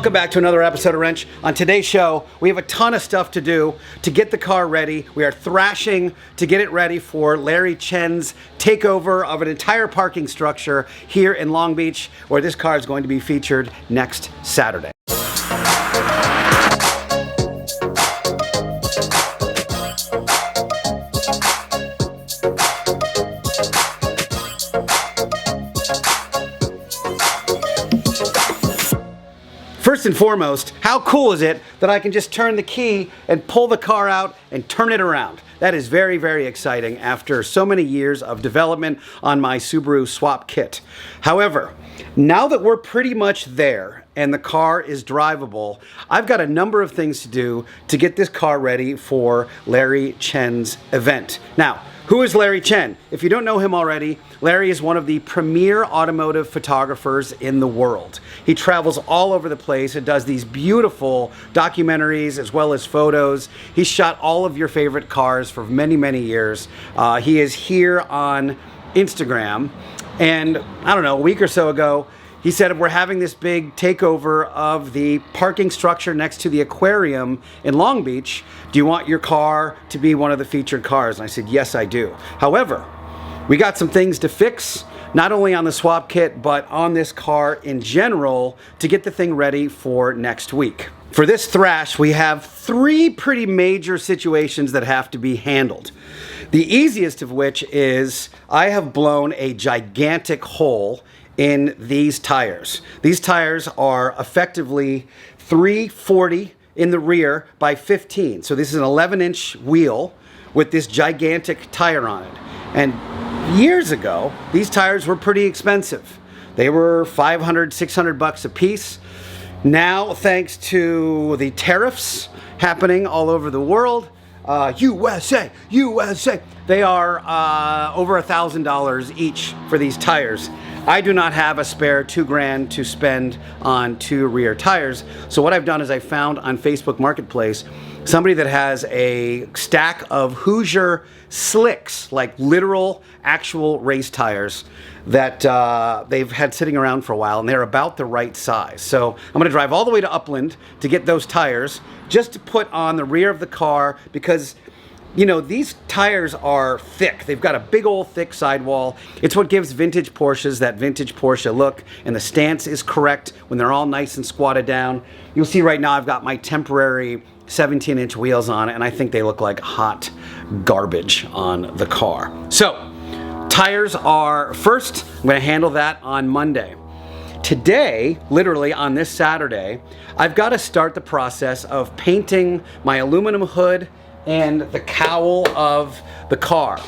welcome back to another episode of Rennch. On today's show, we have a ton of stuff to do to get the car ready. We are thrashing to get it ready for Larry Chen's takeover of an entire parking structure here in Long Beach, where this car is going to be featured next Saturday. First and foremost, how cool is it that I can just turn the key and pull the car out and turn it around? That is very, very exciting after so many years of development on my Subaru swap kit. However, now that we're pretty much there and the car is drivable, I've got a number of things to do to get this car ready for Larry Chen's event. Now, who is Larry Chen? If you don't know him already, Larry is one of the premier automotive photographers in the world. He travels all over the place and does these beautiful documentaries as well as photos. He's shot all of your favorite cars for many, many years. He is here on Instagram, and I don't know, a week or so ago, he said, we're having this big takeover of the parking structure next to the aquarium in Long Beach. Do you want your car to be one of the featured cars? And I said, yes, I do. However, we got some things to fix, not only on the swap kit, but on this car in general to get the thing ready for next week. For this thrash, we have three pretty major situations that have to be handled. The easiest of which is I have blown a gigantic hole in these tires. These tires are effectively 340 in the rear by 15. So this is an 11-inch wheel with this gigantic tire on it. And years ago, these tires were pretty expensive. They were 500, 600 bucks a piece. Now, thanks to the tariffs happening all over the world, USA, USA, they are over $1,000 each for these tires. I do not have a spare $2,000 to spend on two rear tires. So what I've done is I found on Facebook Marketplace somebody that has a stack of Hoosier slicks, like literal actual race tires that they've had sitting around for a while, and they're about the right size. So I'm gonna drive all the way to Upland to get those tires just to put on the rear of the car, because you know, these tires are thick. They've got a big old thick sidewall. It's what gives vintage Porsches that vintage Porsche look, and the stance is correct when they're all nice and squatted down. You'll see right now I've got my temporary 17-inch wheels on it, and I think they look like hot garbage on the car. So, tires are first. I'm gonna handle that on Monday. Today, literally on this Saturday, I've got to start the process of painting my aluminum hood and the cowl of the car.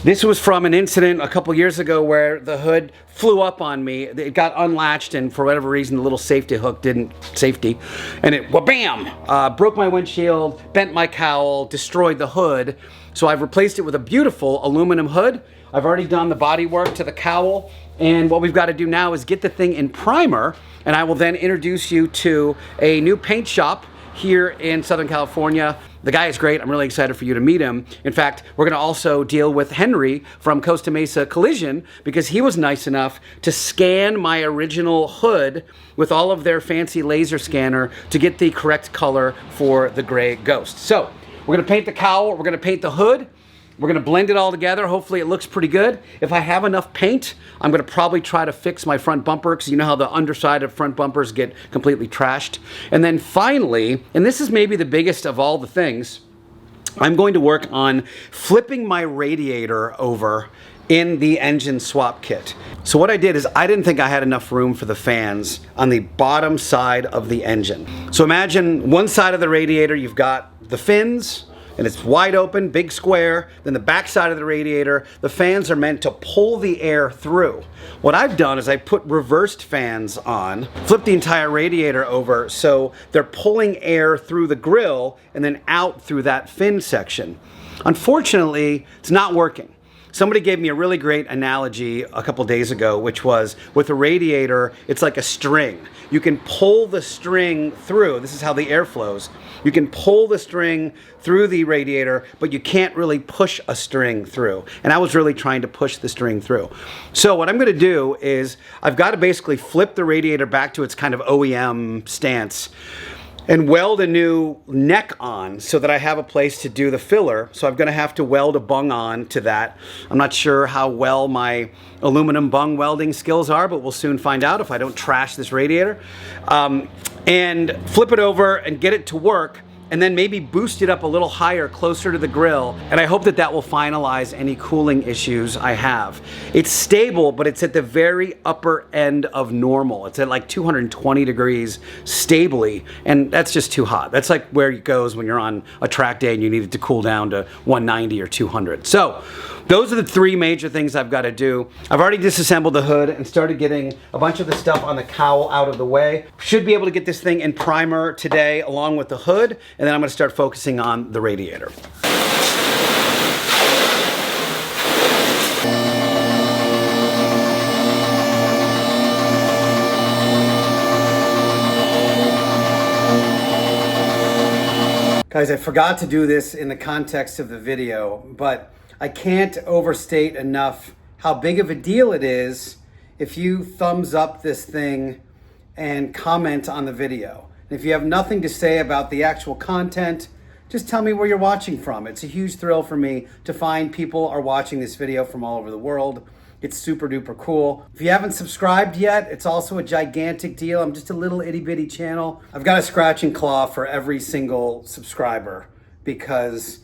This was from an incident a couple years ago where the hood flew up on me. It got unlatched, and for whatever reason the little safety hook didn't and it wha-bam, broke my windshield, bent my cowl, destroyed the hood. So I've replaced it with a beautiful aluminum hood. I've already done the body work to the cowl, and what we've got to do now is get the thing in primer, and I will then introduce you to a new paint shop here in Southern California. The guy is great. I'm really excited for you to meet him. In fact, we're going to also deal with Henry from Costa Mesa Collision, because he was nice enough to scan my original hood with all of their fancy laser scanner to get the correct color for the gray Ghost. So we're going to paint the cowl, we're going to paint the hood, we're going to blend it all together. Hopefully it looks pretty good. If I have enough paint, I'm going to probably try to fix my front bumper, because you know how the underside of front bumpers get completely trashed. And then finally, and this is maybe the biggest of all the things, I'm going to work on flipping my radiator over in the engine swap kit. So what I did is I didn't think I had enough room for the fans on the bottom side of the engine. So imagine one side of the radiator, you've got the fins, and it's wide open, big square. Then the back side of the radiator, the fans are meant to pull the air through. What I've done is I put reversed fans on, flipped the entire radiator over so they're pulling air through the grill and then out through that fin section. Unfortunately, it's not working. Somebody gave me a really great analogy a couple days ago, which was with a radiator, it's like a string. You can pull the string through. This is how the air flows. You can pull the string through the radiator, but you can't really push a string through. And I was really trying to push the string through. So what I'm gonna do is I've got to basically flip the radiator back to its kind of OEM stance and weld a new neck on so that I have a place to do the filler. So I'm gonna have to weld a bung on to that. I'm not sure how well my aluminum bung welding skills are, but we'll soon find out if I don't trash this radiator. And flip it over and get it to work, and then maybe boost it up a little higher, closer to the grill. And I hope that that will finalize any cooling issues I have. It's stable, but it's at the very upper end of normal. It's at like 220 degrees stably, and that's just too hot. That's like where it goes when you're on a track day and you need it to cool down to 190 or 200. So those are the three major things I've got to do. I've already disassembled the hood and started getting a bunch of the stuff on the cowl out of the way. Should be able to get this thing in primer today along with the hood, and then I'm going to start focusing on the radiator. Guys, I forgot to do this in the context of the video, but I can't overstate enough how big of a deal it is if you thumbs up this thing and comment on the video. And if you have nothing to say about the actual content, just tell me where you're watching from. It's a huge thrill for me to find people are watching this video from all over the world. It's super duper cool. If you haven't subscribed yet, it's also a gigantic deal. I'm just a little itty bitty channel. I've got a scratch and claw for every single subscriber, because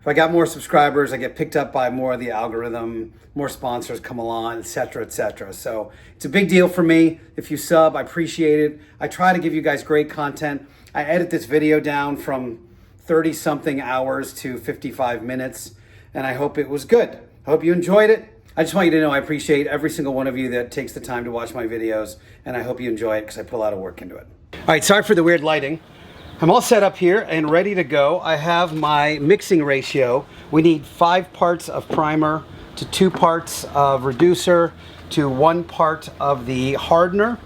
if I got more subscribers, I get picked up by more of the algorithm, more sponsors come along, etc., etc. So it's a big deal for me. If you sub, I appreciate it. I try to give you guys great content. I edit this video down from 30 something hours to 55 minutes, and I hope it was good. I hope you enjoyed it. I just want you to know I appreciate every single one of you that takes the time to watch my videos, and I hope you enjoy it because I put a lot of work into it. All right, sorry for the weird lighting. I'm all set up here and ready to go. I have my mixing ratio. We need 5 parts of primer to 2 parts of reducer to 1 part of the hardener.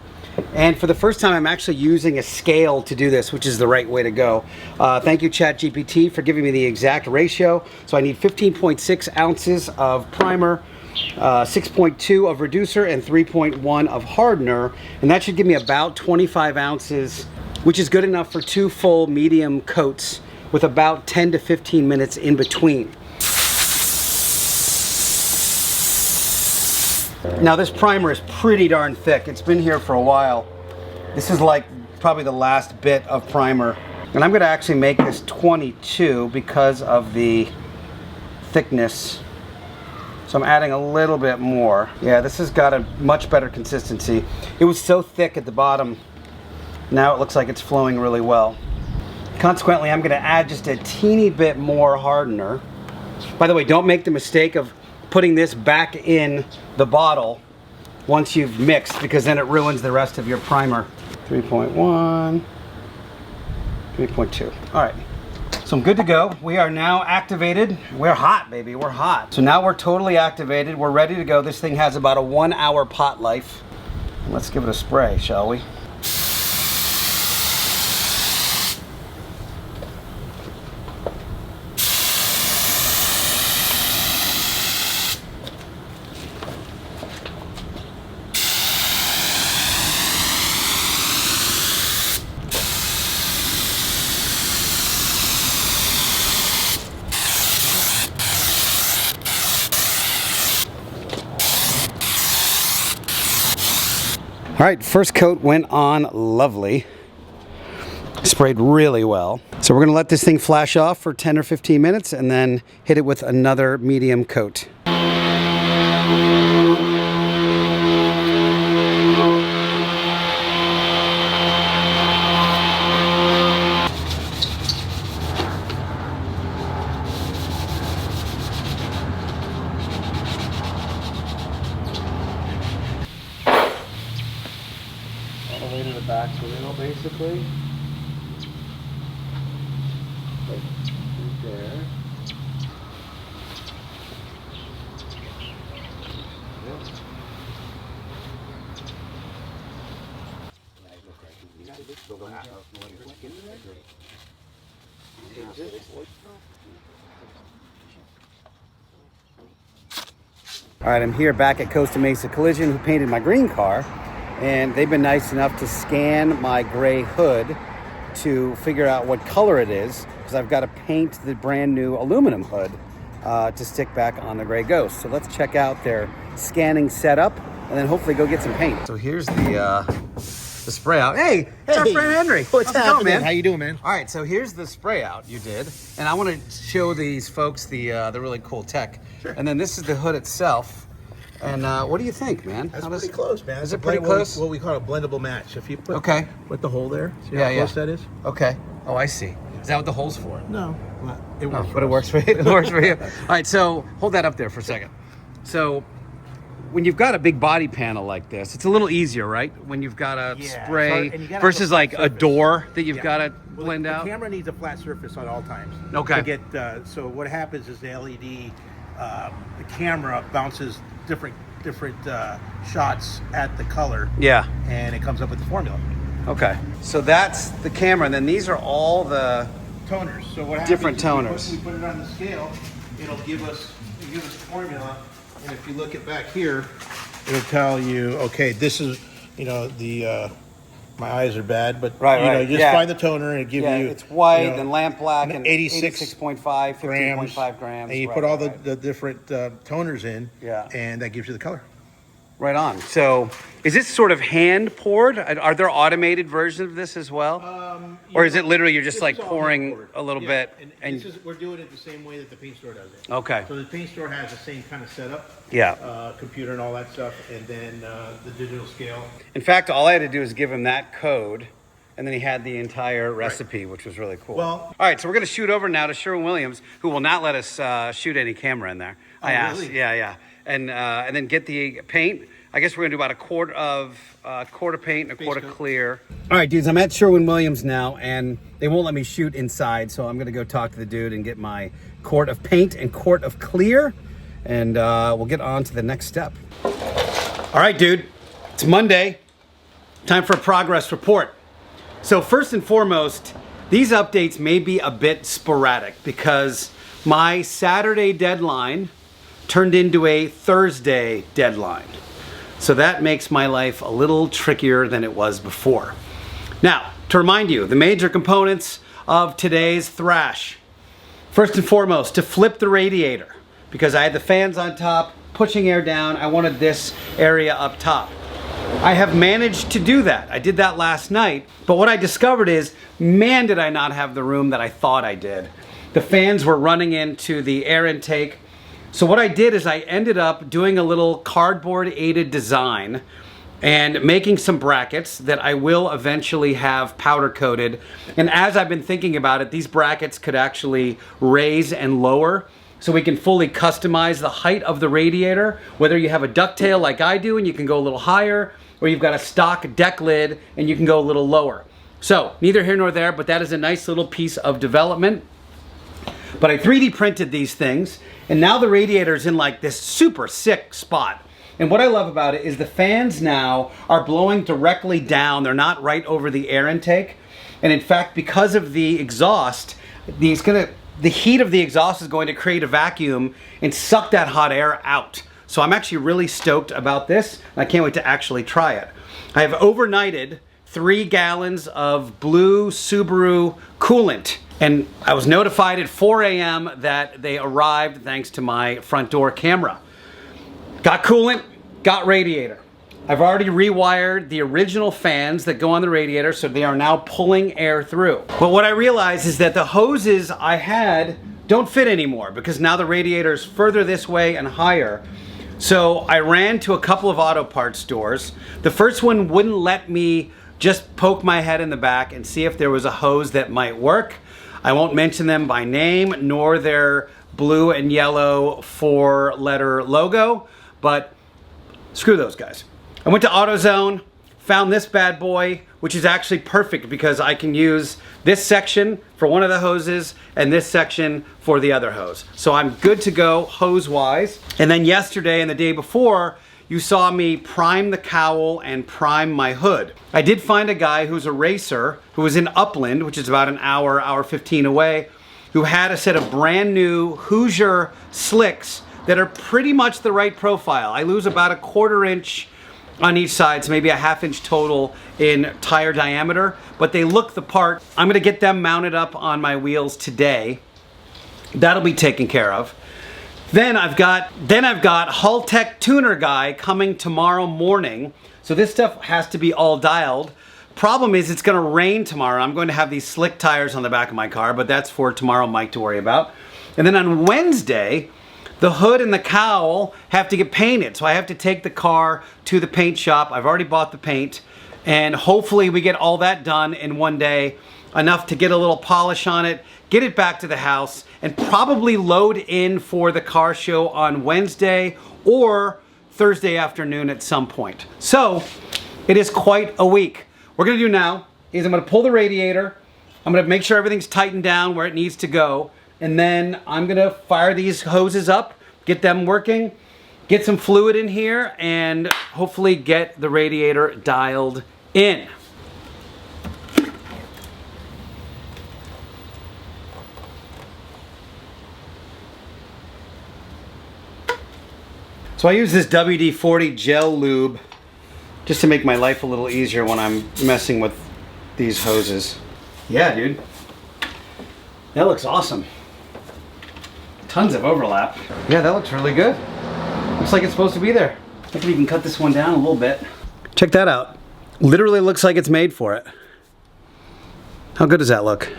And for the first time, I'm actually using a scale to do this, which is the right way to go. Thank you, ChatGPT, for giving me the exact ratio. So I need 15.6 ounces of primer, 6.2 of reducer, and 3.1 of hardener. And that should give me about 25 ounces, which is good enough for 2 full medium coats with about 10 to 15 minutes in between. Now this primer is pretty darn thick. It's been here for a while. This is like probably the last bit of primer. And I'm gonna actually make this 22 because of the thickness. So I'm adding a little bit more. Yeah, this has got a much better consistency. It was so thick at the bottom. Now it looks like it's flowing really well. Consequently, I'm gonna add just a teeny bit more hardener. By the way, don't make the mistake of putting this back in the bottle once you've mixed, because then it ruins the rest of your primer. 3.1, 3.2. All right, so I'm good to go. We are now activated. We're hot, baby, we're hot. So now we're totally activated. We're ready to go. This thing has about a 1 hour pot life. Let's give it a spray, shall we? All right, first coat went on lovely. Sprayed really well. So we're gonna let this thing flash off for 10 or 15 minutes and then hit it with another medium coat. All the way to the back grill, basically. Right there. All right, I'm here back at Costa Mesa Collision, who painted my green car, and they've been nice enough to scan my gray hood to figure out what color it is, because I've got to paint the brand new aluminum hood to stick back on the gray Ghost. So let's check out their scanning setup and then hopefully go get some paint. So here's the spray out. Hey, it's our friend Henry. What's happening, man? How you doing, man? All right, so here's the spray out you did, and I want to show these folks the really cool tech. Sure. And then this is the hood itself. And what do you think, man? That's pretty close, man. Is it pretty close? What we call a blendable match. If you put with the hole there, see how close that is? Okay. Oh, I see. Is that what the hole's for? No, it works. But it works for you. It works for you. All right, so hold that up there for a second. So when you've got a big body panel like this, it's a little easier, right? When you've got a spray versus like a door that you've got to blend out. The camera needs a flat surface at all times. Okay. To get so what happens is the LED, the camera bounces different shots at the color. Yeah. And it comes up with the formula. Okay. So that's the camera, and then these are all the toners. So what happens? Different toners. We put it on the scale. It'll give us the formula. And if you look at back here, it'll tell you, okay, this is, my eyes are bad, but just find the toner and give you. It's white and lamp black and 86.5, 15.5 grams. And you put all the different toners in, and that gives you the color. Right on. So is this sort of hand poured? Are there automated versions of this as well? Or is it literally you're just like pouring a little bit? And we're doing it the same way that the paint store does it. Okay. So the paint store has the same kind of setup. Yeah. Computer and all that stuff, and then the digital scale. In fact, all I had to do was give him that code, and then he had the entire recipe, which was really cool. Well, all right, so we're going to shoot over now to Sherwin-Williams, who will not let us shoot any camera in there. I asked. Really? Yeah. And then get the paint. I guess we're gonna do about a quart of paint and a quart of clear. All right, dudes, I'm at Sherwin-Williams now, and they won't let me shoot inside, so I'm gonna go talk to the dude and get my quart of paint and quart of clear, and we'll get on to the next step. All right, dude, it's Monday. Time for a progress report. So first and foremost, these updates may be a bit sporadic because my Saturday deadline turned into a Thursday deadline. So that makes my life a little trickier than it was before. Now, to remind you, the major components of today's thrash. First and foremost, to flip the radiator, because I had the fans on top, pushing air down, I wanted this area up top. I have managed to do that. I did that last night, but what I discovered is, man, did I not have the room that I thought I did. The fans were running into the air intake. So what I did is I ended up doing a little cardboard aided design and making some brackets that I will eventually have powder coated. And as I've been thinking about it, these brackets could actually raise and lower so we can fully customize the height of the radiator, whether you have a ducktail like I do and you can go a little higher, or you've got a stock deck lid and you can go a little lower. So neither here nor there, but that is a nice little piece of development. But I 3D printed these things, and now the radiator's in like this super sick spot. And what I love about it is the fans now are blowing directly down. They're not right over the air intake. And in fact, because of the exhaust, the heat of the exhaust is going to create a vacuum and suck that hot air out. So I'm actually really stoked about this. I can't wait to actually try it. I have overnighted 3 gallons of blue Subaru coolant. And I was notified at 4 a.m. that they arrived thanks to my front door camera. Got coolant, got radiator. I've already rewired the original fans that go on the radiator, so they are now pulling air through. But what I realized is that the hoses I had don't fit anymore because now the radiator is further this way and higher. So I ran to a couple of auto parts stores. The first one wouldn't let me just poke my head in the back and see if there was a hose that might work. I won't mention them by name, nor their blue and yellow 4-letter logo, but screw those guys. I went to AutoZone, found this bad boy, which is actually perfect because I can use this section for one of the hoses and this section for the other hose. So I'm good to go hose-wise. And then yesterday and the day before, you saw me prime the cowl and prime my hood. I did find a guy who's a racer who was in Upland, which is about an hour 15 away, who had a set of brand new Hoosier slicks that are pretty much the right profile. I lose about a 1/4 inch on each side, so maybe a 1/2 inch total in tire diameter, but they look the part. I'm gonna get them mounted up on my wheels today. That'll be taken care of. Then I've got Haltech tuner guy coming tomorrow morning. So this stuff has to be all dialed. Problem is it's gonna rain tomorrow. I'm going to have these slick tires on the back of my car, but that's for tomorrow Mike to worry about. And then on Wednesday, the hood and the cowl have to get painted. So I have to take the car to the paint shop. I've already bought the paint, and hopefully we get all that done in one day, enough to get a little polish on it, get it back to the house, and probably load in for the car show on Wednesday or Thursday afternoon at some point. So it is quite a week. What we're gonna do now is I'm gonna pull the radiator, I'm gonna make sure everything's tightened down where it needs to go, and then I'm gonna fire these hoses up, get them working, get some fluid in here, and hopefully get the radiator dialed in. So I use this WD-40 gel lube just to make my life a little easier when I'm messing with these hoses. Yeah, dude. That looks awesome. Tons of overlap. Yeah, that looks really good. Looks like it's supposed to be there. I think we can cut this one down a little bit. Check that out. Literally looks like it's made for it. How good does that look?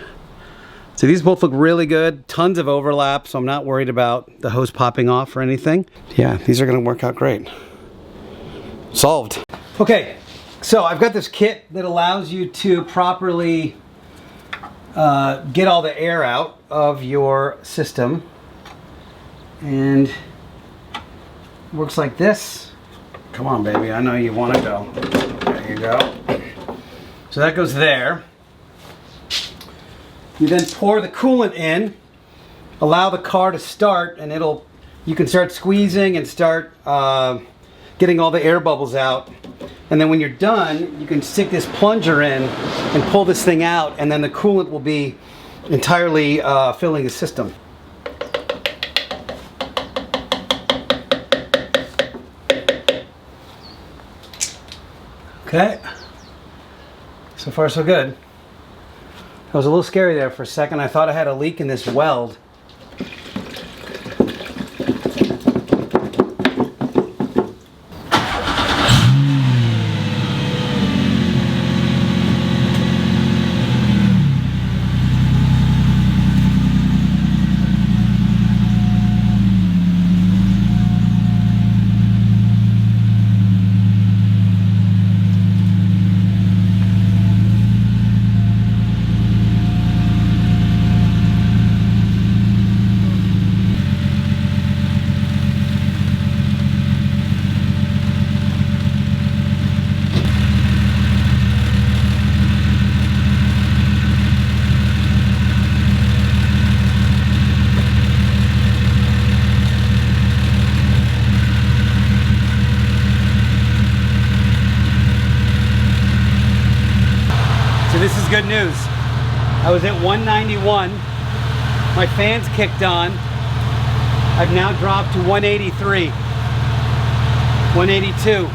So these both look really good. Tons of overlap, so I'm not worried about the hose popping off or anything. Yeah, these are gonna work out great. Solved. Okay, so I've got this kit that allows you to properly get all the air out of your system. And works like this. Come on, baby, I know you want to go. There you go. So that goes there. You then pour the coolant in, allow the car to start, and you can start squeezing and start getting all the air bubbles out. And then when you're done, you can stick this plunger in and pull this thing out, and then the coolant will be entirely filling the system. Okay, so far so good. That was a little scary there for a second. I thought I had a leak in this weld. This is good news. I was at 191. My fans kicked on. I've now dropped to 183. 182.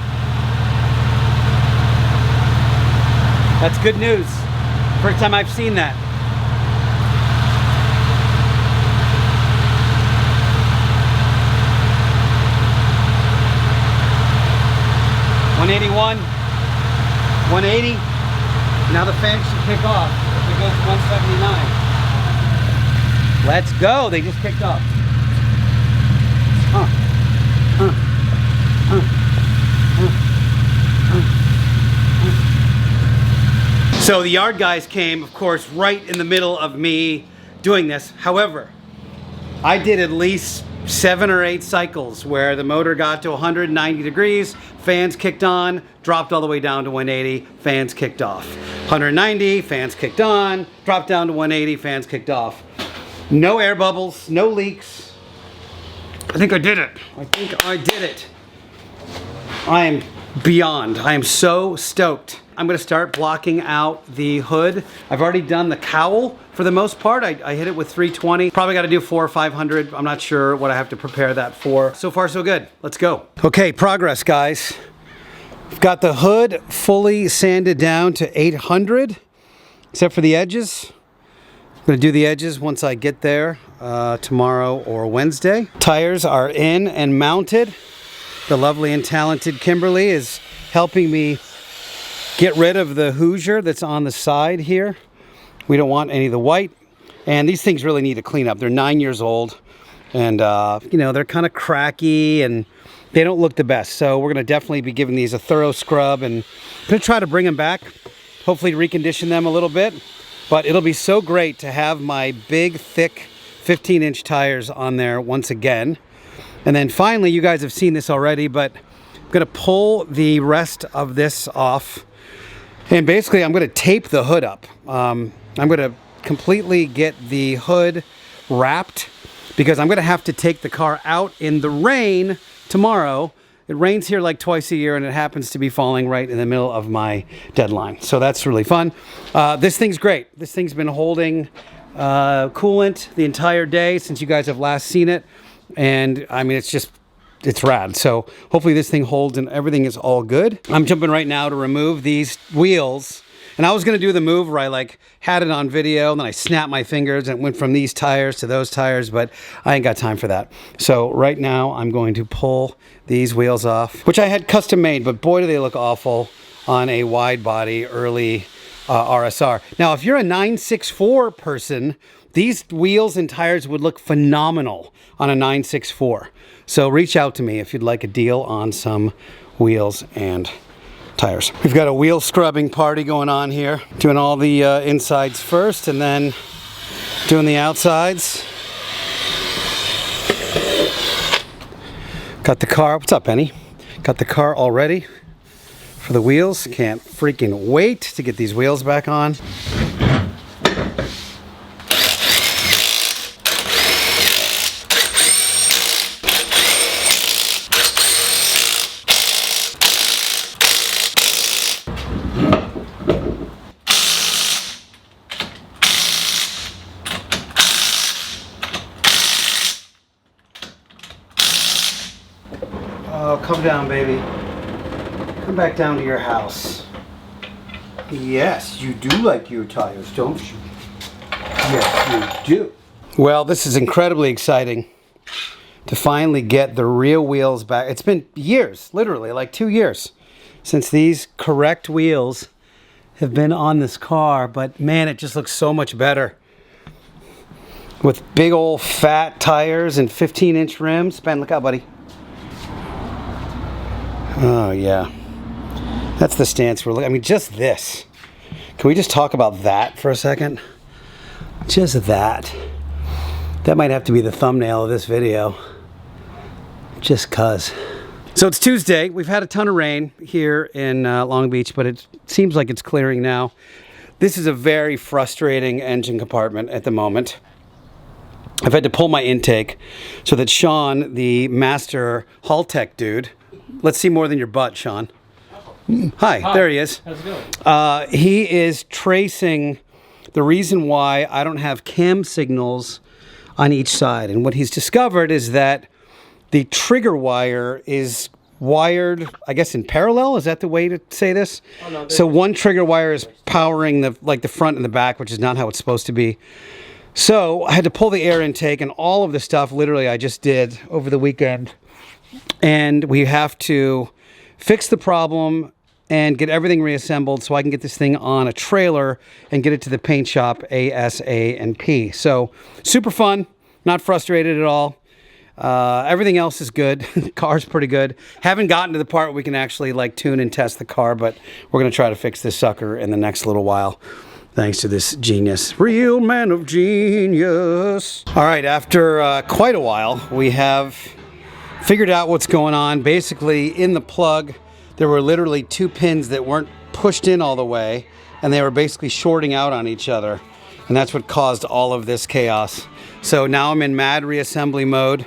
That's good news. First time I've seen that. (181), 180. Now the fan should kick off. If it goes to 179. Let's go. They just kicked off. So the yard guys came, of course, right in the middle of me doing this. However, I did at least 7 or 8 cycles where the motor got to 190 degrees, fans kicked on, dropped all the way down to 180, fans kicked off. 190, fans kicked on, dropped down to 180, fans kicked off. No air bubbles, no leaks. I think I did it. I think I did it. I am beyond. I am so stoked. I'm gonna start blocking out the hood. I've already done the cowl for the most part. I hit it with 320. Probably gotta do 400 or 500. I'm not sure what I have to prepare that for. So far, so good. Let's go. Okay, progress, guys. I've got the hood fully sanded down to 800, except for the edges. I'm gonna do the edges once I get there tomorrow or Wednesday. Tires are in and mounted. The lovely and talented Kimberly is helping me get rid of the Hoosier that's on the side here. We don't want any of the white. And these things really need to clean up. They're 9 years old. And, you know, they're kind of cracky and they don't look the best. So we're going to definitely be giving these a thorough scrub. And I'm going to try to bring them back. Hopefully recondition them a little bit. But it'll be so great to have my big, thick 15-inch tires on there once again. And then finally, you guys have seen this already, but I'm going to pull the rest of this off. And basically, I'm going to tape the hood up. I'm going to completely get the hood wrapped because I'm going to have to take the car out in the rain tomorrow. It rains here like twice a year, and it happens to be falling right in the middle of my deadline. So that's really fun. This thing's great. This thing's been holding coolant the entire day since you guys have last seen it. And I mean, it's rad. So hopefully this thing holds and everything is all good. I'm jumping right now to remove these wheels. And I was going to do the move where I like had it on video and then I snapped my fingers and it went from these tires to those tires, but I ain't got time for that. So right now I'm going to pull these wheels off, which I had custom made, but boy, do they look awful on a wide body early RSR. Now, if you're a 964 person, these wheels and tires would look phenomenal on a 964. So reach out to me if you'd like a deal on some wheels and tires. We've got a wheel scrubbing party going on here. Doing all the insides first and then doing the outsides. Got the car, what's up, Penny? Got the car all ready for the wheels. Can't freaking wait to get these wheels back on. Oh, come down, baby. Come back down to your house. Yes, you do like your tires, don't you? Yes, you do. Well, this is incredibly exciting to finally get the real wheels back. It's been years, literally, like 2 years, since these correct wheels have been on this car, but man, it just looks so much better. With big old fat tires and 15-inch rims. Ben, look out, buddy. Oh, yeah. That's the stance we're looking. I mean, just this. Can we just talk about that for a second? Just that. That might have to be the thumbnail of this video. Just cuz. So it's Tuesday. We've had a ton of rain here in Long Beach, but it seems like it's clearing now. This is a very frustrating engine compartment at the moment. I've had to pull my intake so that Sean, the master Haltech dude, let's see more than your butt, Sean. Hi, there he is. How's it going? He is tracing the reason why I don't have cam signals on each side. And what he's discovered is that the trigger wire is wired, I guess, in parallel. Is that the way to say this? Oh, no, so one trigger wire is powering the front and the back, which is not how it's supposed to be. So I had to pull the air intake and all of the stuff literally I just did over the weekend. And we have to fix the problem and get everything reassembled so I can get this thing on a trailer and get it to the paint shop ASAP. So super fun, not frustrated at all. Everything else is good. The car's pretty good. Haven't gotten to the part where we can actually like tune and test the car, but we're going to try to fix this sucker in the next little while. Thanks to this genius. Real man of genius. All right, after quite a while, we have figured out what's going on. Basically, in the plug, there were literally two pins that weren't pushed in all the way, and they were basically shorting out on each other. And that's what caused all of this chaos. So now I'm in mad reassembly mode,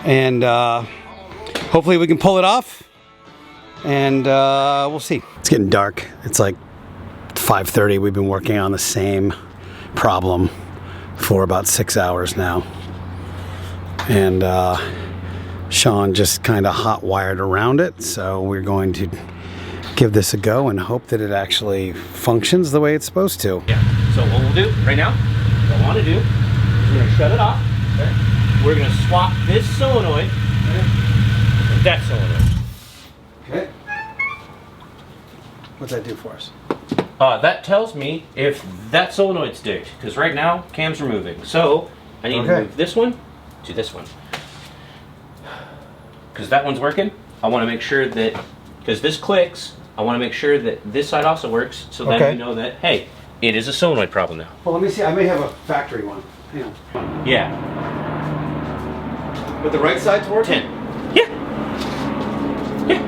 and hopefully we can pull it off and we'll see. It's getting dark. It's like 5:30. We've been working on the same problem for about 6 hours now. And Sean just kind of hot wired around it. So we're going to give this a go and hope that it actually functions the way it's supposed to. Yeah, so what we'll do right now, what I want to do is we're going to shut it off. Okay. We're going to swap this solenoid with that solenoid. Okay. What's that do for us? That tells me if that solenoid's digged, because right now cams are moving. So I need to move this one to this one. Because that one's working, I want to make sure that, because this clicks, I want to make sure that this side also works, so then we know that, hey, it is a solenoid problem now. Well, let me see. I may have a factory one. Hang on. Yeah. But the right side's working? 10. Yeah. Yeah.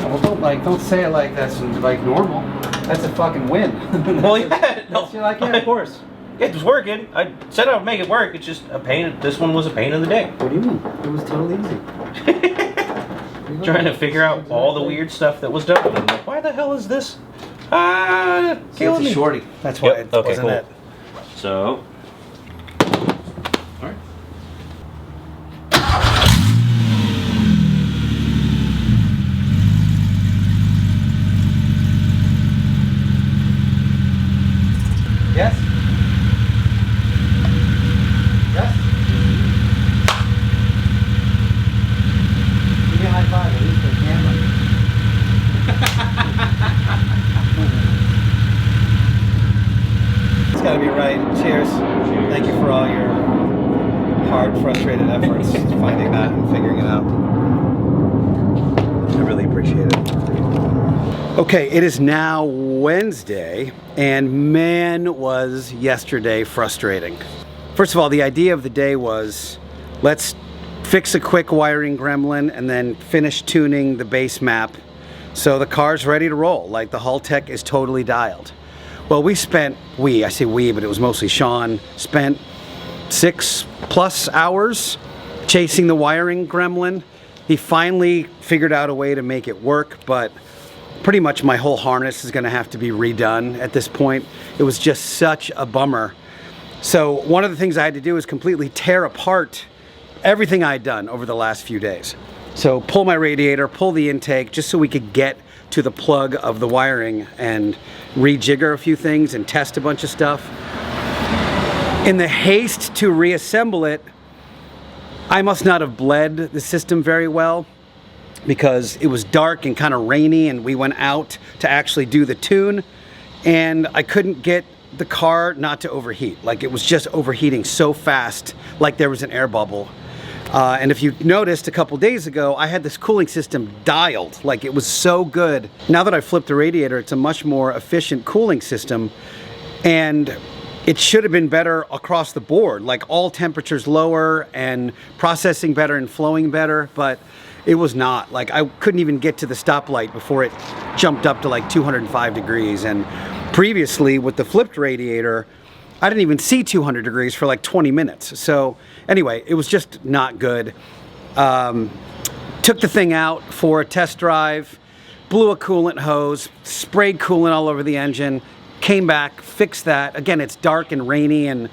Well, don't say it like that's like normal. That's a fucking win. Well, yeah. No. You're like, yeah, of course. It was working. I said I would make it work. It's just a pain. This one was a pain in the day. What do you mean? It was totally easy. Trying to figure out all the weird stuff that was done. I'm like, why the hell is this? Killing me. Shorty. That's why it wasn't it. So, all right. Yes? Yes? Give me a high five, at least for the camera. It's gotta be right. Cheers. Thank you for all your hard, frustrated efforts finding that and figuring it out. I really appreciate it. Okay, it is now Wednesday, and man, was yesterday frustrating. First of all, the idea of the day was, let's fix a quick wiring gremlin and then finish tuning the base map so the car's ready to roll, like the Haltech is totally dialed. Well, I say we, but it was mostly Sean, spent 6+ hours chasing the wiring gremlin. He finally figured out a way to make it work, but pretty much my whole harness is going to have to be redone at this point. It was just such a bummer. So one of the things I had to do is completely tear apart everything I had done over the last few days. So pull my radiator, pull the intake, just so we could get to the plug of the wiring and rejigger a few things and test a bunch of stuff. In the haste to reassemble it, I must not have bled the system very well, because it was dark and kind of rainy, and we went out to actually do the tune, and I couldn't get the car not to overheat. Like, it was just overheating so fast, like there was an air bubble. And if you noticed a couple days ago, I had this cooling system dialed. Like, it was so good. Now that I flipped the radiator, it's a much more efficient cooling system, and it should have been better across the board, like all temperatures lower and processing better and flowing better, but it was not. Like, I couldn't even get to the stoplight before it jumped up to like 205 degrees. And previously with the flipped radiator, I didn't even see 200 degrees for like 20 minutes. So anyway, it was just not good. Took the thing out for a test drive, blew a coolant hose, sprayed coolant all over the engine, came back, fixed that. Again, it's dark and rainy, and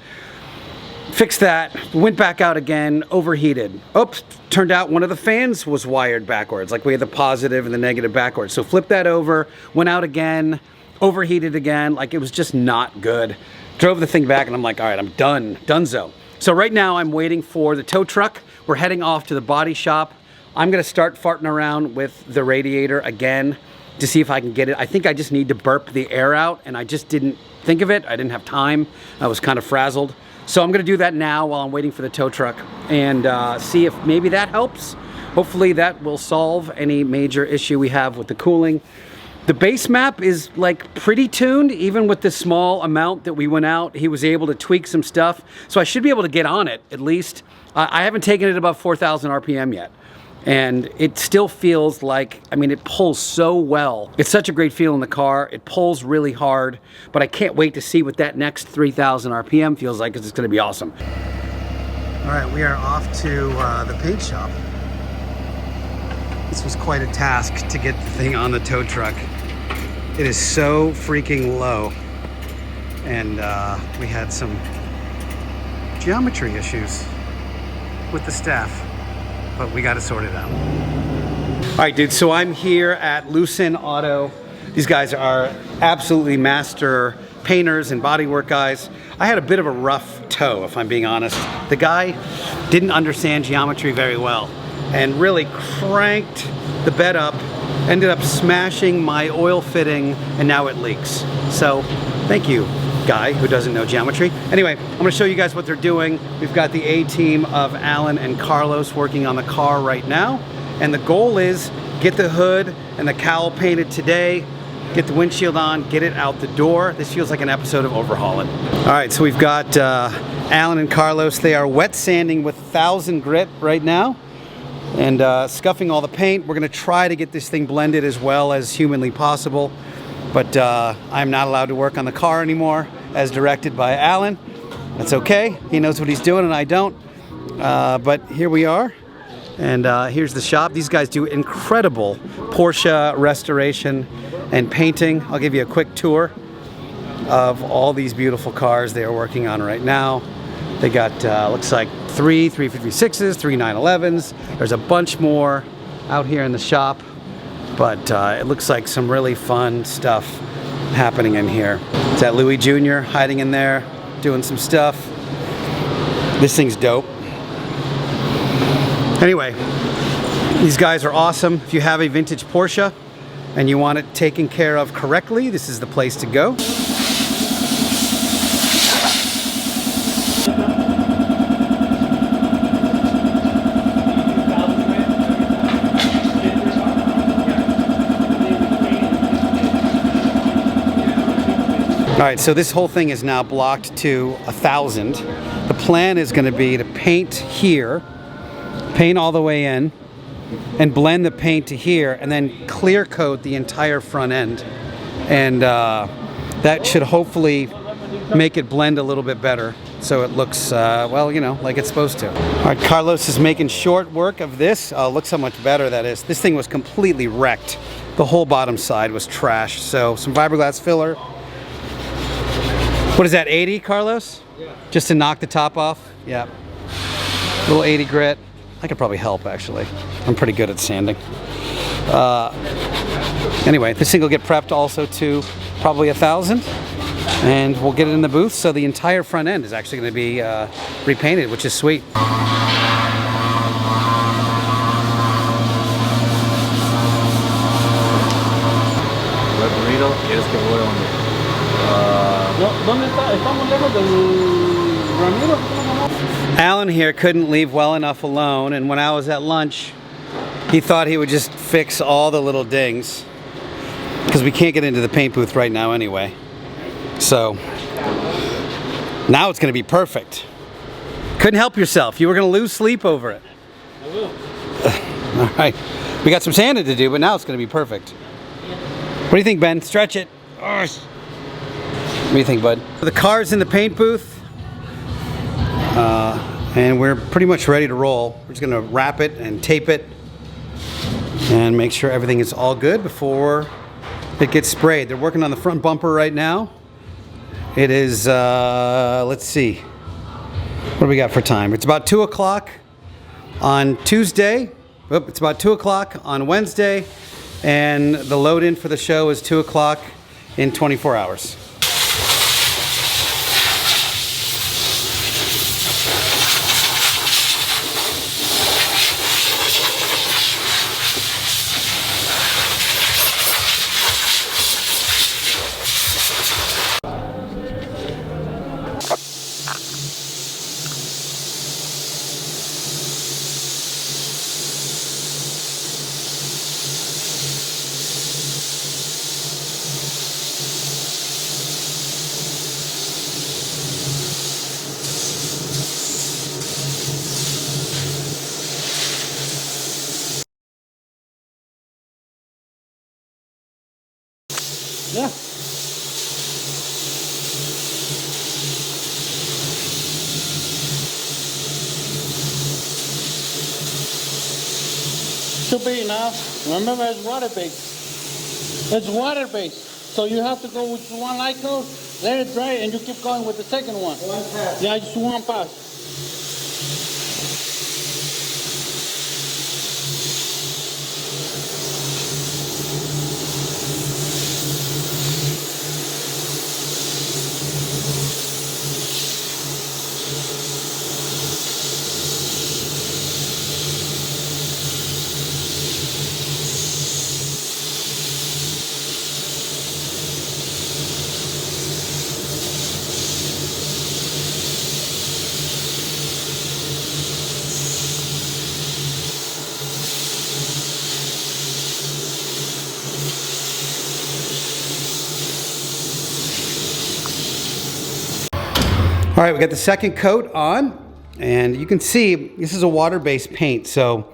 fixed that, went back out again, overheated. Oops, turned out one of the fans was wired backwards. Like, we had the positive and the negative backwards. So flipped that over, went out again, overheated again. Like, it was just not good. Drove the thing back, and I'm like, all right, I'm done, donezo. So right now I'm waiting for the tow truck. We're heading off to the body shop. I'm gonna start farting around with the radiator again to see if I can get it. I think I just need to burp the air out, and I just didn't think of it. I didn't have time. I was kind of frazzled. So I'm gonna do that now while I'm waiting for the tow truck, and see if maybe that helps. Hopefully that will solve any major issue we have with the cooling. The base map is like pretty tuned, even with the small amount that we went out. He was able to tweak some stuff, so I should be able to get on it at least. I haven't taken it above 4,000 RPM yet, and it still feels like, I mean, it pulls so well. It's such a great feel in the car. It pulls really hard, but I can't wait to see what that next 3,000 RPM feels like, because it's gonna be awesome. All right, we are off to the paint shop. This was quite a task to get the thing on the tow truck. It is so freaking low. And we had some geometry issues with the staff, but we got it sorted out. All right, dude, so I'm here at Lucen Auto. These guys are absolutely master painters and bodywork guys. I had a bit of a rough tow, if I'm being honest. The guy didn't understand geometry very well and really cranked the bed up, ended up smashing my oil fitting, and now it leaks. So thank you, guy who doesn't know geometry. Anyway, I'm gonna show you guys what they're doing. We've got the A team of Alan and Carlos working on the car right now. And the goal is get the hood and the cowl painted today, get the windshield on, get it out the door. This feels like an episode of Overhaul It. All right, so we've got Alan and Carlos. They are wet sanding with 1000 grit right now and scuffing all the paint. We're gonna try to get this thing blended as well as humanly possible, but I'm not allowed to work on the car anymore as directed by Alan. That's okay, he knows what he's doing and I don't. But here we are. And here's the shop. These guys do incredible Porsche restoration and painting. I'll give you a quick tour of all these beautiful cars they are working on right now. They got, looks like 3 356s, 3 911s. There's a bunch more out here in the shop, but it looks like some really fun stuff happening in here. Is that Louis Jr. hiding in there, doing some stuff? This thing's dope. Anyway, these guys are awesome. If you have a vintage Porsche and you want it taken care of correctly, this is the place to go. All right, so this whole thing is now blocked to 1000. The plan is going to be to paint here, paint all the way in, and blend the paint to here, and then clear coat the entire front end. And that should hopefully make it blend a little bit better so it looks, well, you know, like it's supposed to. All right, Carlos is making short work of this. Looks how much better that is. This thing was completely wrecked. The whole bottom side was trash. So some fiberglass filler. What is that, 80, Carlos? Yeah. Just to knock the top off? Yeah. Little 80 grit. I could probably help, actually. I'm pretty good at sanding. Anyway, this thing will get prepped also to probably 1000, and we'll get it in the booth, so the entire front end is actually going to be repainted, which is sweet. Alan here couldn't leave well enough alone, and when I was at lunch, he thought he would just fix all the little dings, because we can't get into the paint booth right now anyway. So now it's going to be perfect. Couldn't help yourself. You were going to lose sleep over it. I will. All right. We got some sanding to do, but now it's going to be perfect. What do you think, Ben? Stretch it. What do you think, bud? The car's in the paint booth, and we're pretty much ready to roll. We're just going to wrap it and tape it and make sure everything is all good before it gets sprayed. They're working on the front bumper right now. It is, let's see, what do we got for time? It's about 2 o'clock on Tuesday. Oh, it's about 2 o'clock on Wednesday, and the load in for the show is 2 o'clock in 24 hours. Yeah. should be enough. Remember, it's water-based. It's water-based. So you have to go with one light coat, let it dry, and you keep going with the second one. One pass. Yeah, just one pass. All right, we got the second coat on, and you can see this is a water-based paint, so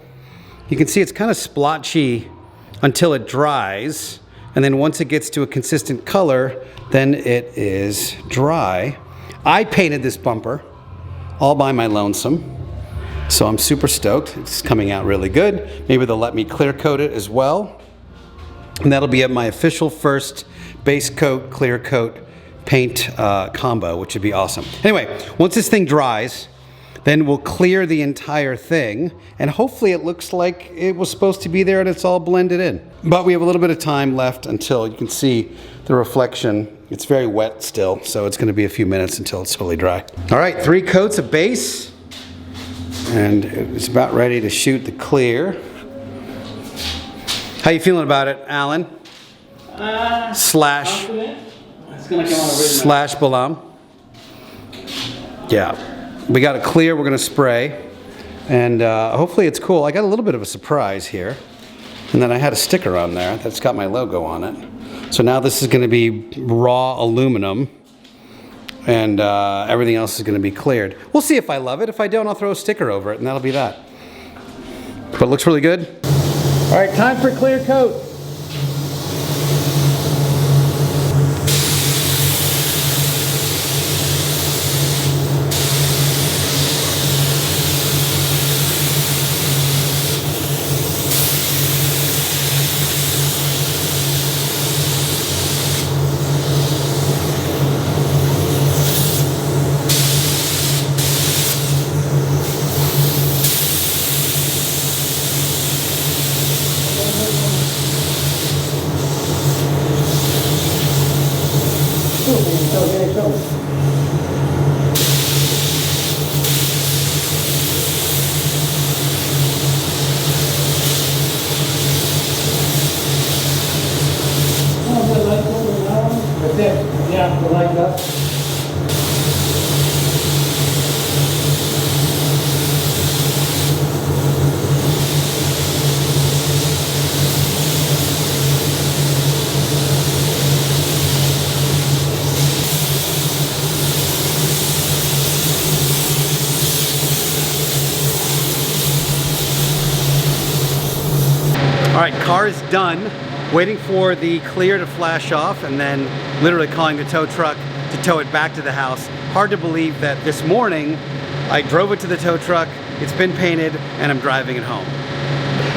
you can see it's kind of splotchy until it dries, and then once it gets to a consistent color, then it is dry. I painted this bumper all by my lonesome, so I'm super stoked. It's coming out really good. Maybe they'll let me clear coat it as well, and that'll be my official first base coat, clear coat paint combo, which would be awesome. Anyway, once this thing dries, then we'll clear the entire thing, and hopefully it looks like it was supposed to be there and it's all blended in. But we have a little bit of time left until you can see the reflection. It's very wet still, so it's gonna be a few minutes until it's totally dry. All right, 3 coats of base, and it's about ready to shoot the clear. How you feeling about it, Alan? Slash. It's gonna come out really nice. Slash Balam. Yeah, we got it clear. We're gonna spray, and hopefully it's cool. I got a little bit of a surprise here, and then I had a sticker on there that's got my logo on it. So now this is gonna be raw aluminum, and everything else is gonna be cleared. We'll see if I love it. If I don't, I'll throw a sticker over it, and that'll be that. But it looks really good. All right, time for clear coat. Yeah, like that. All right, car is done. Waiting for the clear to flash off, and then literally calling the tow truck to tow it back to the house. Hard to believe that this morning I drove it to the tow truck, it's been painted, and I'm driving it home.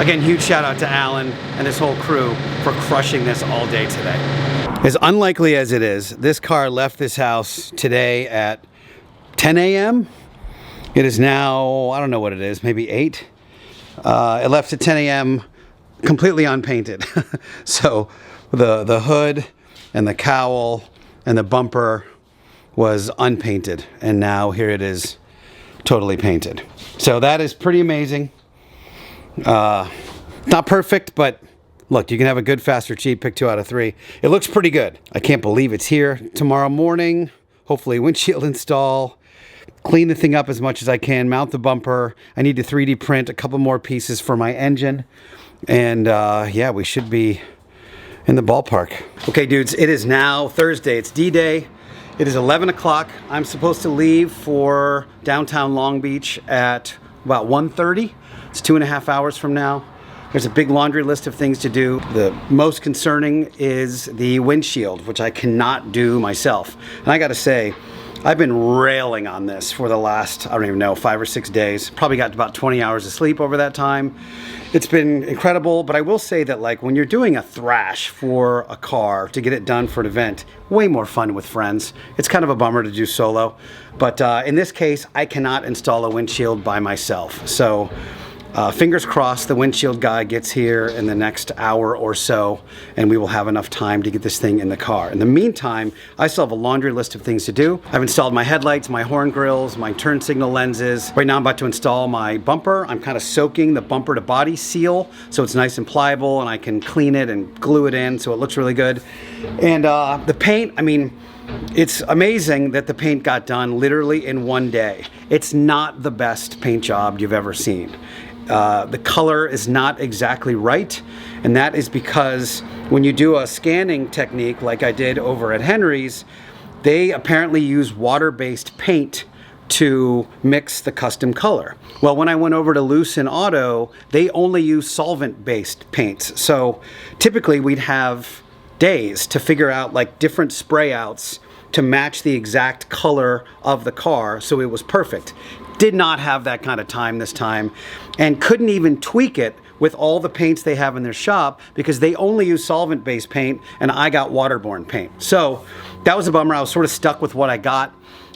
Again, huge shout out to Alan and this whole crew for crushing this all day today. As unlikely as it is, this car left this house today at 10 a.m. It is now, I don't know what it is, maybe 8. It left at 10 a.m. completely unpainted. So the hood and the cowl and the bumper was unpainted, and now here it is totally painted. So that is pretty amazing. Not perfect, but look, you can have a good, fast, or cheap, pick 2 out of 3. It looks pretty good. I can't believe it's here tomorrow morning. Hopefully windshield install, clean the thing up as much as I can, mount the bumper. I need to 3D print a couple more pieces for my engine. And yeah, we should be in the ballpark. Okay, dudes, it is now Thursday. It's D-Day. It is 11 o'clock. I'm supposed to leave for downtown Long Beach at about 1:30. It's 2.5 hours from now. There's a big laundry list of things to do. The most concerning is the windshield, which I cannot do myself. And I gotta say, I've been railing on this for the last, I don't even know, 5 or 6 days. Probably got about 20 hours of sleep over that time. It's been incredible, but I will say that like when you're doing a thrash for a car to get it done for an event, way more fun with friends. It's kind of a bummer to do solo, but in this case, I cannot install a windshield by myself. So fingers crossed the windshield guy gets here in the next hour or so, and we will have enough time to get this thing in the car. In the meantime, I still have a laundry list of things to do. I've installed my headlights, my horn grills, my turn signal lenses. Right now I'm about to install my bumper. I'm kind of soaking the bumper to body seal so it's nice and pliable, and I can clean it and glue it in so it looks really good. And the paint, I mean, it's amazing that the paint got done literally in one day. It's not the best paint job you've ever seen. The color is not exactly right, and that is because when you do a scanning technique like I did over at Henry's, they apparently use water-based paint to mix the custom color. Well, when I went over to Lucen Auto, they only use solvent-based paints. So typically we'd have days to figure out like different spray outs to match the exact color of the car so it was perfect. Did not have that kind of time this time, and couldn't even tweak it with all the paints they have in their shop because they only use solvent-based paint and I got waterborne paint. So that was a bummer. I was sort of stuck with what I got,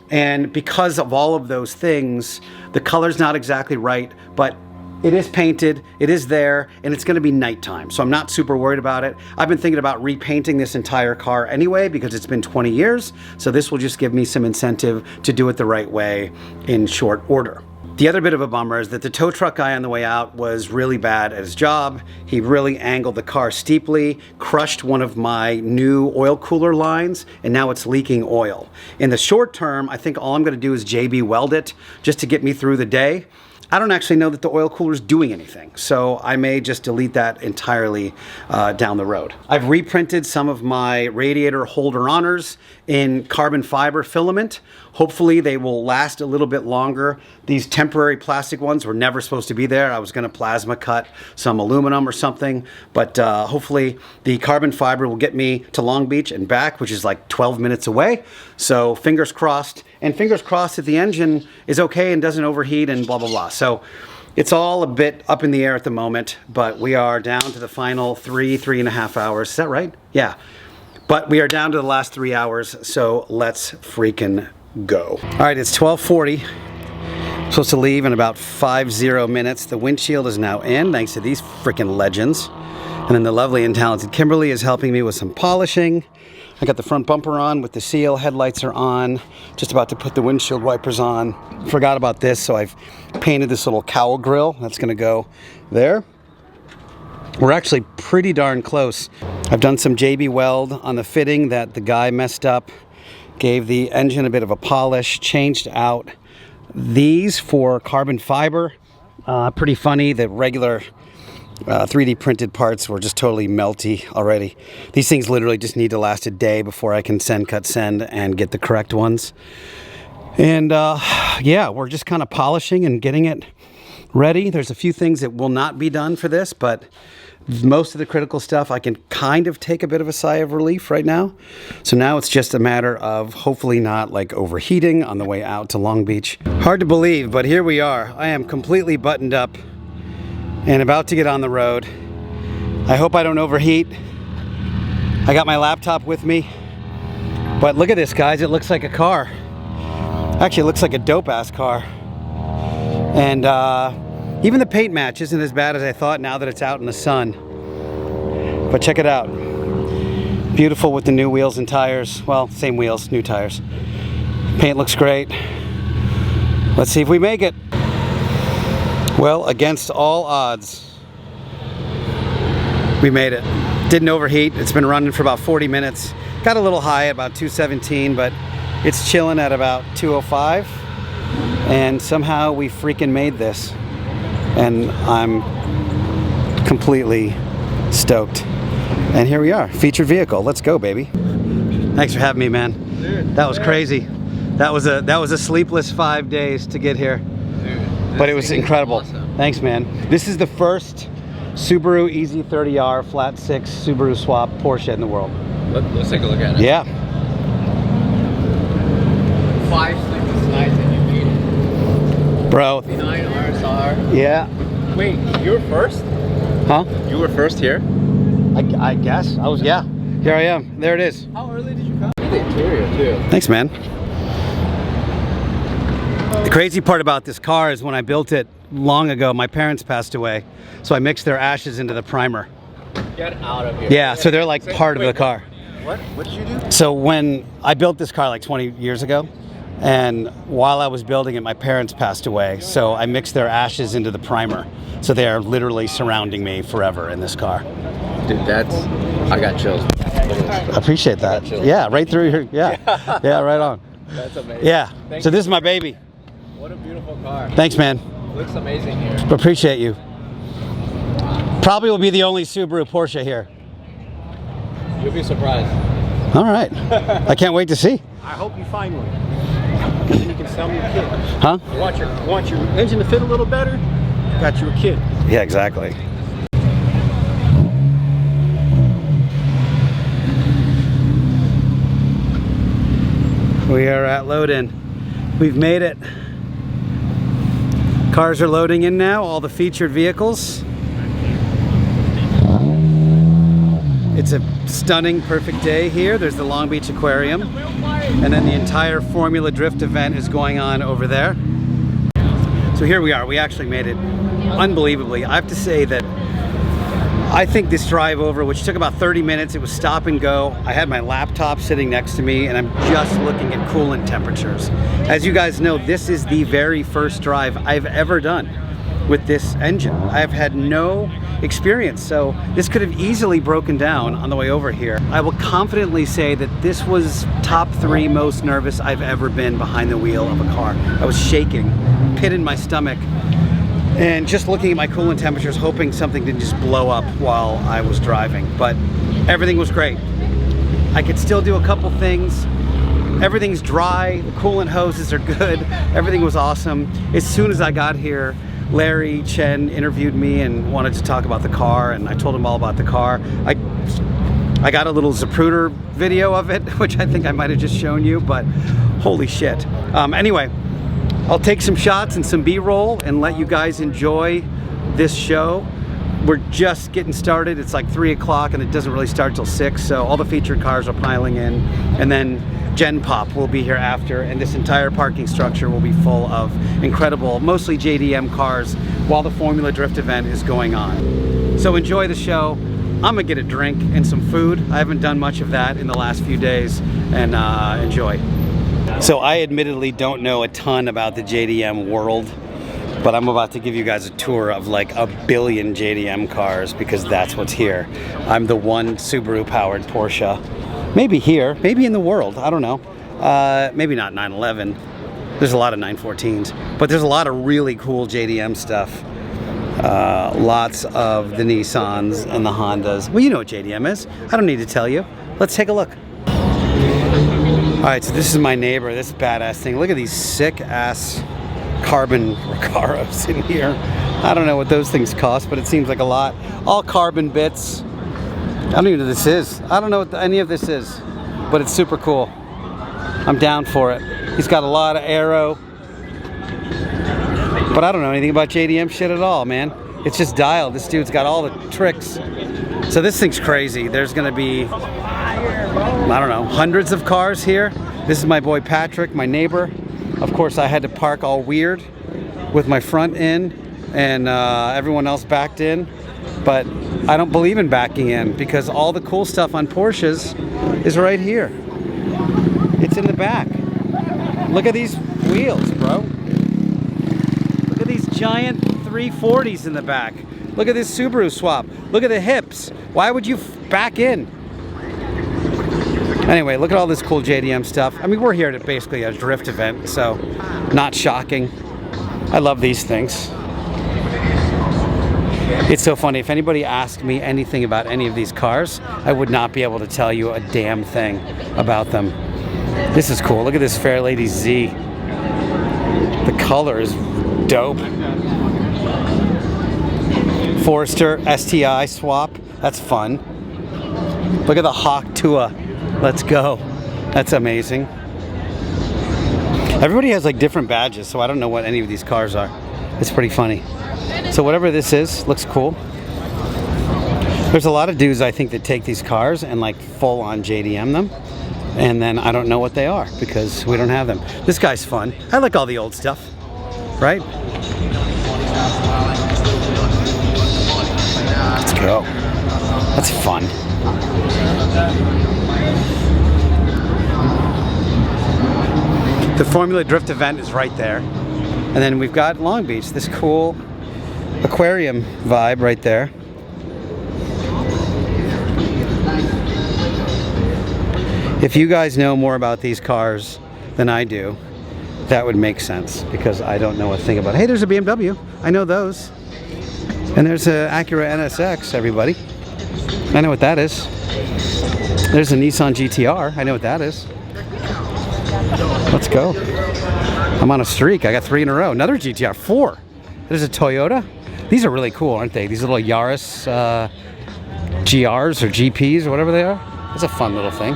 and because of all of those things, the color's not exactly right, but it is painted, it is there, and it's gonna be nighttime, so I'm not super worried about it. I've been thinking about repainting this entire car anyway because it's been 20 years, so this will just give me some incentive to do it the right way in short order. The other bit of a bummer is that the tow truck guy on the way out was really bad at his job. He really angled the car steeply, crushed one of my new oil cooler lines, and now it's leaking oil. In the short term, I think all I'm gonna do is JB weld it just to get me through the day. I don't actually know that the oil cooler is doing anything, so I may just delete that entirely down the road. I've reprinted some of my radiator holder honors in carbon fiber filament. Hopefully they will last a little bit longer. These temporary plastic ones were never supposed to be there. I was gonna plasma cut some aluminum or something, but hopefully the carbon fiber will get me to Long Beach and back, which is like 12 minutes away. So fingers crossed, and fingers crossed that the engine is okay and doesn't overheat and blah, blah, blah. So it's all a bit up in the air at the moment, but we are down to the final 3.5 hours. Is that right? Yeah. But we are down to the last 3 hours, so let's freaking go. All right, it's 12:40. Supposed to leave in about 50 minutes. The windshield is now in, thanks to these freaking legends. And then the lovely and talented Kimberly is helping me with some polishing. I got the front bumper on with the seal, headlights are on. Just about to put the windshield wipers on. Forgot about this, so I've painted this little cowl grill. That's gonna go there. We're actually pretty darn close. I've done some JB weld on the fitting that the guy messed up. Gave the engine a bit of a polish, changed out these for carbon fiber. Pretty funny that regular 3D printed parts were just totally melty already. These things literally just need to last a day before I can send, cut, send, and get the correct ones. And yeah, we're just kind of polishing and getting it ready. There's a few things that will not be done for this, but most of the critical stuff I can kind of take a bit of a sigh of relief right now. So now it's just a matter of hopefully not like overheating on the way out to Long Beach. Hard to believe, but here we are. I am completely buttoned up and about to get on the road. I hope I don't overheat. I got my laptop with me, but look at this, guys. It looks like a car. Actually, it looks like a dope-ass car. And even the paint match isn't as bad as I thought now that it's out in the sun. But check it out. Beautiful with the new wheels and tires. Well, same wheels, new tires. Paint looks great. Let's see if we make it. Well, against all odds, we made it. Didn't overheat. It's been running for about 40 minutes. Got a little high at about 217, but it's chilling at about 205. And somehow we freaking made this. And I'm completely stoked. And here we are, featured vehicle. Let's go, baby. Thanks for having me, man. Dude, that was crazy. That was a sleepless 5 days to get here. Dude, but it was incredible. Awesome. Thanks, man. This is the first Subaru EZ30R flat 6 Subaru swap Porsche in the world. Let's take a look at it. Yeah. 5 sleepless nights and you made it. Bro. 9 RSR. Yeah. Wait, you were first? Huh? You were first here? I guess. I was, yeah. Here I am. There it is. How early did you come? The interior too. Thanks, man. The crazy part about this car is when I built it long ago, my parents passed away. So I mixed their ashes into the primer. Get out of here. Yeah, so they're like part of the car. What? What did you do? So when I built this car like 20 years ago, and while I was building it, my parents passed away. So I mixed their ashes into the primer. So they are literally surrounding me forever in this car. Dude, I got chills. I appreciate that. Yeah, right through here. Yeah. Yeah, right on. That's amazing. Yeah. Thank So you. this is my baby. What a beautiful car. Thanks, man. Looks amazing here. Appreciate you. Probably will be the only Subaru Porsche here. You'll be surprised. All right. I can't wait to see. I hope you find one. Then you can sell me a kid. Huh? You want your engine to fit a little better? Got you a kid. Yeah, exactly. We are at load-in. We've made it. Cars are loading in now, all the featured vehicles. It's a stunning, perfect day here. There's the Long Beach Aquarium. And then the entire Formula Drift event is going on over there. So here we are. We actually made it unbelievably. I have to say that I think this drive over, which took about 30 minutes, it was stop and go. I had my laptop sitting next to me and I'm just looking at coolant temperatures. As you guys know, this is the very first drive I've ever done with this engine. I've had no experience, so this could have easily broken down on the way over here. I will confidently say that this was top 3 most nervous I've ever been behind the wheel of a car. I was shaking, pit in my stomach, and just looking at my coolant temperatures, hoping something didn't just blow up while I was driving. But everything was great. I could still do a couple things. Everything's dry, the coolant hoses are good, everything was awesome. As soon as I got here, Larry Chen interviewed me and wanted to talk about the car, and I told him all about the car. I got a little Zapruder video of it, which I think I might have just shown you, but holy shit. Anyway, I'll take some shots and some B-roll and let you guys enjoy this show. We're just getting started. It's like 3 o'clock and it doesn't really start till 6, so all the featured cars are piling in, and then Gen Pop will be here after, and this entire parking structure will be full of incredible, mostly JDM cars while the Formula Drift event is going on. So enjoy the show. I'm gonna get a drink and some food. I haven't done much of that in the last few days, and enjoy. So I admittedly don't know a ton about the JDM world, but I'm about to give you guys a tour of like a billion JDM cars because that's what's here. I'm the one Subaru powered Porsche. Maybe here, maybe in the world, I don't know. Maybe not 911. There's a lot of 914s, but there's a lot of really cool JDM stuff. Lots of the Nissans and the Hondas. Well, you know what JDM is. I don't need to tell you. Let's take a look. All right, so this is my neighbor, this badass thing. Look at these sick ass carbon Recaros in here. I don't know what those things cost, but it seems like a lot. All carbon bits. I don't even know what this is. I don't know what any of this is, but it's super cool. I'm down for it. He's got a lot of aero, but I don't know anything about JDM shit at all, man. It's just dialed. This dude's got all the tricks. So this thing's crazy. There's gonna be, I don't know, hundreds of cars here. This is my boy Patrick, my neighbor. Of course, I had to park all weird with my front in, and everyone else backed in. But I don't believe in backing in because all the cool stuff on Porsches is right here. It's in the back. Look at these wheels, bro. Look at these giant 340s in the back. Look at this Subaru swap. Look at the hips. Why would you back in? Anyway, look at all this cool JDM stuff. I mean, we're here at basically a drift event, so not shocking. I love these things. It's so funny. If anybody asked me anything about any of these cars, I would not be able to tell you a damn thing about them. This is cool. Look at this Fairlady Z. The color is dope. Forester STI swap. That's fun. Look at the Hawk Tua. Let's go. That's amazing. Everybody has like different badges, so I don't know what any of these cars are. It's pretty funny. So whatever this is, looks cool. There's a lot of dudes I think that take these cars and like full on JDM them. And then I don't know what they are because we don't have them. This guy's fun. I like all the old stuff, right? Let's go. That's fun. The Formula Drift event is right there. And then we've got Long Beach, this cool aquarium vibe right there. If you guys know more about these cars than I do, that would make sense because I don't know a thing about it. Hey, there's a BMW. I know those. And there's an Acura NSX, everybody. I know what that is. There's a Nissan GTR. I know what that is. Let's go. I'm on a streak. I got 3 in a row. Another GTR. 4. There's a Toyota. These are really cool, aren't they? These little Yaris GRs or GPs or whatever they are. That's a fun little thing.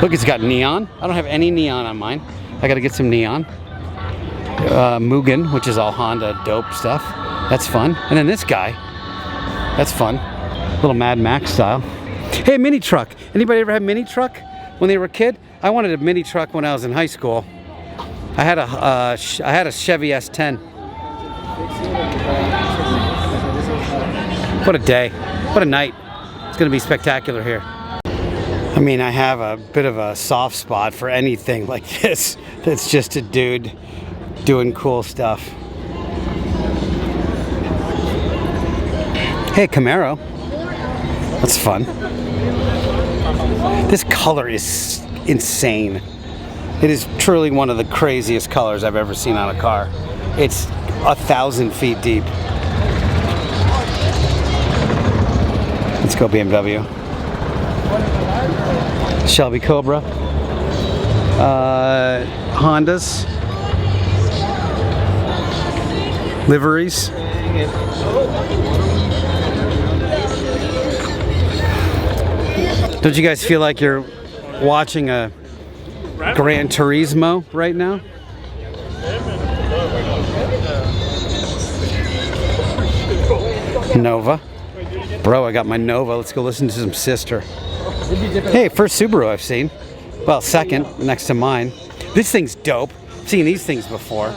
Look, it's got neon. I don't have any neon on mine. I got to get some neon. Mugen, which is all Honda dope stuff. That's fun. And then this guy. That's fun. Little Mad Max style. Hey, mini truck. Anybody ever have mini truck when they were a kid? I wanted a mini truck when I was in high school. I had a Chevy S10. What a day. What a night. It's going to be spectacular here. I mean, I have a bit of a soft spot for anything like this. That's just a dude doing cool stuff. Hey, Camaro. That's fun. This color is insane. It is truly one of the craziest colors I've ever seen on a car. It's 1,000 feet deep. Let's go BMW. Shelby Cobra. Hondas. Liveries. Don't you guys feel like you're watching a Gran Turismo right now? Nova. Bro, I got my Nova. Let's go listen to some Sister. Hey, first Subaru I've seen. Well, second, next to mine. This thing's dope. I've seen these things before.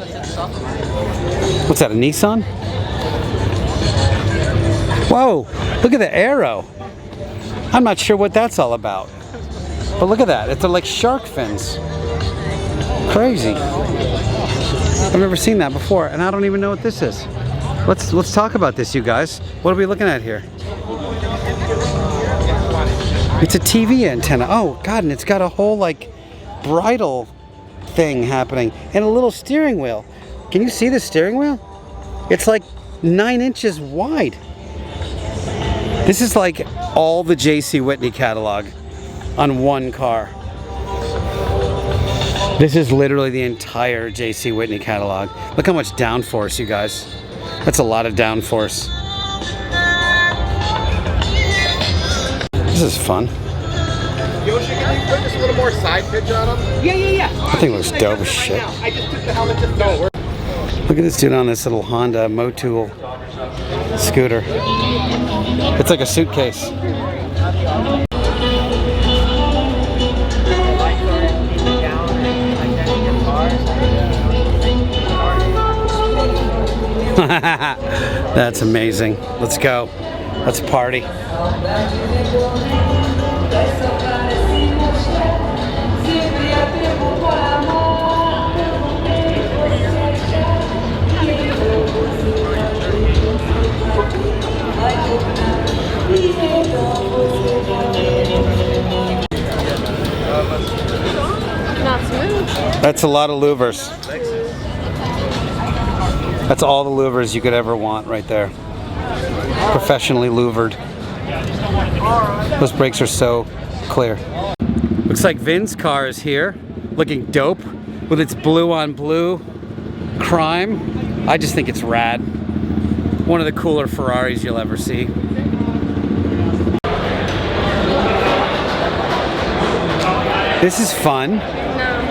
What's that, a Nissan? Whoa, look at the arrow. I'm not sure what that's all about. But look at that, it's like shark fins. Crazy. I've never seen that before, and I don't even know what this is. Let's talk about this, you guys. What are we looking at here? It's a TV antenna. Oh God, and it's got a whole like bridle thing happening and a little steering wheel. Can you see the steering wheel? It's like 9 inches wide. This is like all the J.C. Whitney catalog on one car. This is literally the entire J.C. Whitney catalog. Look how much downforce, you guys. That's a lot of downforce. This is fun. Yoshi, can you put just a little more side pitch on them? Yeah. That thing looks dope as shit. I just took the helmet just don't work. Look at this dude on this little Honda Motul scooter. It's like a suitcase. That's amazing. Let's go. Let's party. Not smooth. That's a lot of louvers. That's all the louvers you could ever want right there. Professionally louvered. Those brakes are so clear. Looks like Vin's car is here, looking dope with its blue on blue crime. I just think it's rad. One of the cooler Ferraris you'll ever see. This is fun. No.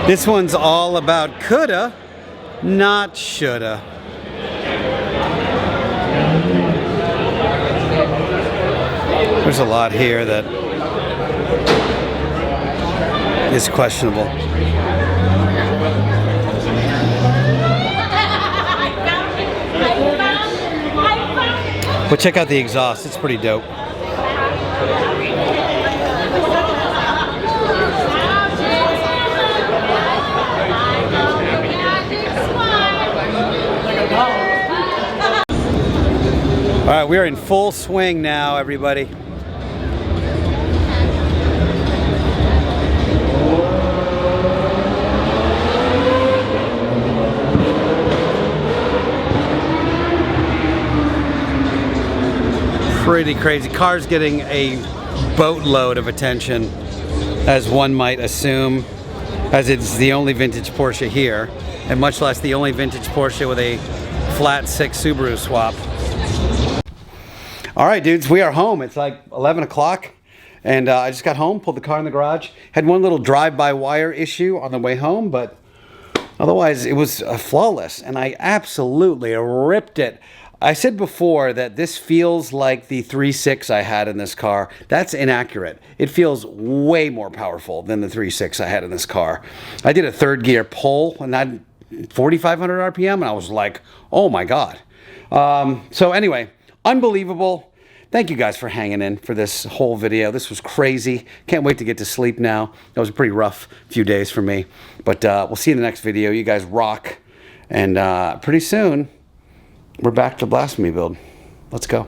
This one's all about coulda, not shoulda. There's a lot here that is questionable. But check out the exhaust, it's pretty dope. All right, we are in full swing now, everybody. Pretty crazy. Car's getting a boatload of attention, as one might assume, as it's the only vintage Porsche here, and much less the only vintage Porsche with a flat 6 Subaru swap. All right, dudes, we are home. It's like 11 o'clock, and I just got home, pulled the car in the garage. Had one little drive-by-wire issue on the way home, but otherwise it was flawless, and I absolutely ripped it. I said before that this feels like the 3.6 I had in this car. That's inaccurate. It feels way more powerful than the 3.6 I had in this car. I did a third gear pull and I had 4,500 RPM, and I was like, oh my God. So anyway, unbelievable. Thank you guys for hanging in for this whole video. This was crazy. Can't wait to get to sleep now. That was a pretty rough few days for me. But we'll see you in the next video. You guys rock. And pretty soon, we're back to Blasphemy build. Let's go.